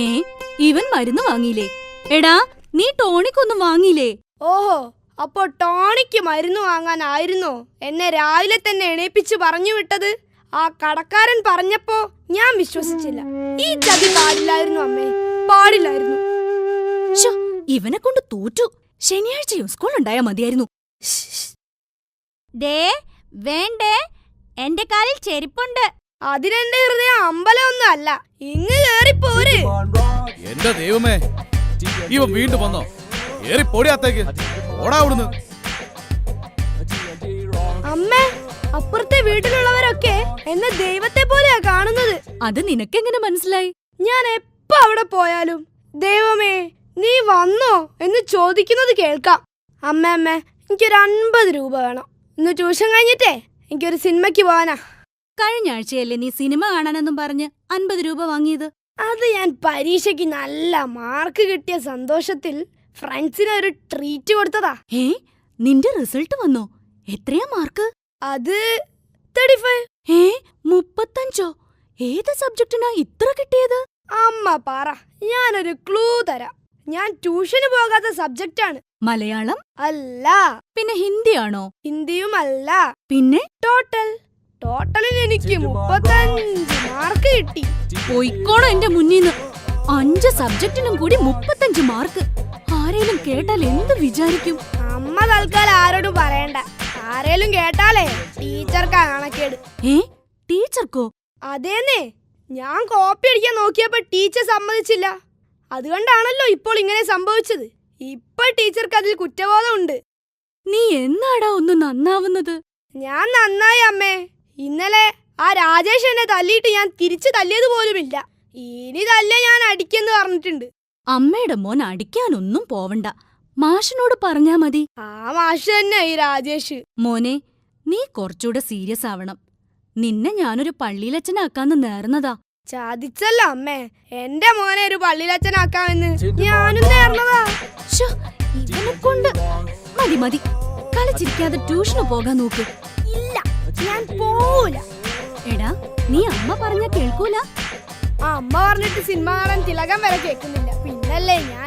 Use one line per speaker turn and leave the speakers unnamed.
ഏ ഇവൻ മരുന്ന് വാങ്ങിയില്ലേ? എടാ നീ ടോണിക്കൊന്നും വാങ്ങിയില്ലേ?
ഓഹോ, അപ്പോ ടോണിക്ക് മരുന്ന് വാങ്ങാനായിരുന്നോ എന്നെ രാവിലെ തന്നെ എണീപ്പിച്ച് പറഞ്ഞു വിട്ടത്? ആ കടക്കാരൻ പറഞ്ഞപ്പോ ഞാൻ വിശ്വസിച്ചില്ല. ഈ ചതി പാടില്ലായിരുന്നു അമ്മേ, പാടില്ലായിരുന്നു.
ഇവനെ കൊണ്ട് തോറ്റു. ശനിയാഴ്ചയും സ്കൂൾ ഉണ്ടായാ മതിയായിരുന്നു.
ദേ വേണ്ടേ, എന്റെ കാലിൽ ചെരുപ്പുണ്ട്.
അതിനെന്റെ ഹൃദയം അമ്പലമൊന്നും അല്ല. ഇങ്ങ് കേറിപ്പോര്.
എന്റെ ദൈവമേ, ഇവ വീണ്ടും വന്നോ? ഏറിപ്പോടിയാത്തേക്ക് ഓടാ അവിടുന്ന്.
അമ്മേ, അപ്പുറത്തെ വീട്ടിലുള്ളവരൊക്കെ എന്നെ ദൈവത്തെ പോലെയാ കാണുന്നത്.
അത് നിനക്കെങ്ങനെ മനസ്സിലായി?
ഞാൻ എപ്പോ അവിടെ പോയാലും ദൈവമേ നീ വന്നോ എന്ന് ചോദിക്കുന്നത് കേൾക്കാം. അമ്മ എനിക്കൊരു 50 രൂപ വേണം. ഇന്ന് ട്യൂഷൻ കഴിഞ്ഞിട്ടേ എനിക്കൊരു സിനിമയ്ക്ക് പോവാനാ.
കഴിഞ്ഞ ആഴ്ചയല്ലേ നീ സിനിമ കാണാനെന്നും പറഞ്ഞ് 50 രൂപ വാങ്ങിയത്?
അത് ഞാൻ പരീക്ഷയ്ക്ക് നല്ല മാർക്ക് കിട്ടിയ സന്തോഷത്തിൽ ഫ്രണ്ട്സിന് ഒരു ട്രീറ്റ് കൊടുത്തതാ.
ഏ നിന്റെ റിസൾട്ട് വന്നോ? എത്രയാ മാർക്ക്?
അത് 35.
ഏ 35? ഏത് സബ്ജക്റ്റിനാ ഇത്ര കിട്ടിയത്?
അമ്മ പറ, ഞാനൊരു ക്ലൂ തരാം. ഞാൻ ട്യൂഷന് പോകാത്ത സബ്ജക്റ്റാണ്.
മലയാളം
അല്ല.
പിന്നെ ഹിന്ദിയാണോ?
ഹിന്ദിയും അല്ല.
പിന്നെ
ടോട്ടലിന് എനിക്ക് 35 മാർക്ക് കിട്ടി.
പോയിക്കോണോ എന്റെ മുന്നീന്ന്. 5 സബ്ജക്റ്റിനും കൂടി 35 മാർക്ക്. ആരേലും കേട്ടാൽ എന്ത് വിചാരിക്കും?
അമ്മ തൽക്കാലം ആരോടും പറയണ്ട. ആരേലും കേട്ടാലേ ടീച്ചർക്കാ കണക്കേട്.
ഏ ടീച്ചർക്കോ?
അതേന്നേ, ഞാൻ കോപ്പി അടിക്കാൻ നോക്കിയപ്പോ ടീച്ചർ സമ്മതിച്ചില്ല. അതുകൊണ്ടാണല്ലോ ഇപ്പോൾ ഇങ്ങനെ സംഭവിച്ചത്. ഇപ്പൊ ടീച്ചർക്ക് അതിൽ കുറ്റബോധമുണ്ട്.
നീ എന്നാടാ ഒന്ന് നന്നാവുന്നത്?
ഞാൻ നന്നായി അമ്മേ. ഇന്നലെ ആ രാജേഷ് എന്നെ തല്ലിയിട്ട് ഞാൻ തിരിച്ചു തല്ലിയത് പോലുമില്ല. ഇനി തല്ലിയ ഞാൻ അടിക്കെന്ന് പറഞ്ഞിട്ടുണ്ട്.
അമ്മയുടെ മോൻ അടിക്കാനൊന്നും പോവണ്ട, മാഷിനോട് പറഞ്ഞാ മതി.
ആ മാഷ് തന്നെ ഈ രാജേഷ്.
മോനെ, നീ കുറച്ചുകൂടെ സീരിയസ് ആവണം. നിന്നെ ഞാനൊരു പള്ളിയിലച്ഛനാക്കാന്ന് നേർന്നതാ.
ചതിച്ചല്ലോ അമ്മേ. എന്റെ മോനെ ഒരു പള്ളിയിലച്ഛനാക്കാമെന്ന് ഞാനും നേർന്നതാ.
ഇവനെ കൊണ്ട് മതി മതി, കളിച്ചിരിക്കാതെ ട്യൂഷന് പോകാൻ നോക്ക്.
ഇല്ല, ഞാൻ പോവൂല.
എടാ നീ അമ്മ പറഞ്ഞ കേൾക്കൂല?
ആ അമ്മ പറഞ്ഞിട്ട് സിനിമ കാണാൻ തിലകം വരെ കേൾക്കുന്നില്ല. പിന്നല്ലേ ഞാൻ